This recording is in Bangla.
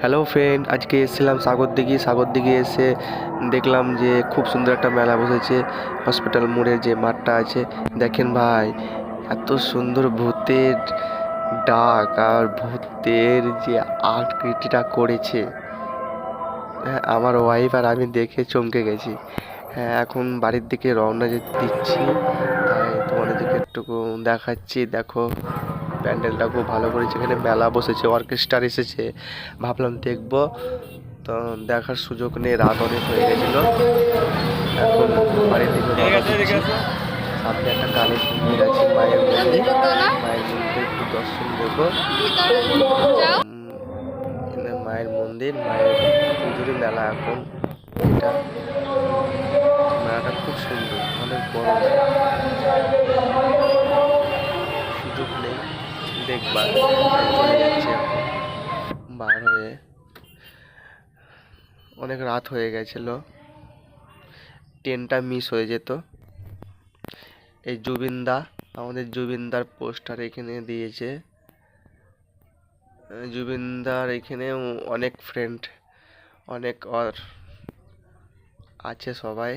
হ্যালো ফ্রেন্ড, আজকে এসেছিলাম সাগর দিঘি এসে দেখলাম যে খুব সুন্দর একটা মেলা বসেছে। হসপিটাল মোড়ের যে মাঠটা আছে, দেখেন ভাই, এত সুন্দর ভূতের ডাক আর ভূতের যে আকৃতিটা করেছে। হ্যাঁ, আমার ওয়াইফ আর আমি দেখে চমকে গেছি। হ্যাঁ, এখন বাড়ির দিকে রওনা দিচ্ছি, তাই তোমাদেরকে একটুকু দেখাচ্ছি। দেখো, প্যান্ডেলটা খুব ভালো করেছে, এখানে মেলা বসেছে, অর্কেস্ট্রা এসেছে। ভাবলাম দেখবো, তো দেখার সুযোগ নেই, রাত অনেক হয়ে গেছিল। এখন বাড়ির দিকে রওনা দিচ্ছি। সামনে একটা কালী মন্দির আছে, মায়ের মন্দির। মায়ের মন্দিরে একটু দর্শন দেবো। এখানে মায়ের মন্দির, মায়ের পুজোরই মেলা এখন এটা। মেলাটা খুব সুন্দর, অনেক বড় মেলা। সুযোগ নেই দেখবার, তাই চলে যাচ্ছি এখন বার হয়ে। অনেক রাত হয়ে গেছিল, ট্রেনটা মিস হয়ে যেত। এই জুবিনদা, আমাদের জুবিনদার পোস্টার এখানে দিয়েছে। জুবিনদার এখানে অনেক ফ্রেন্ড, অনেক আর আছে সবাই।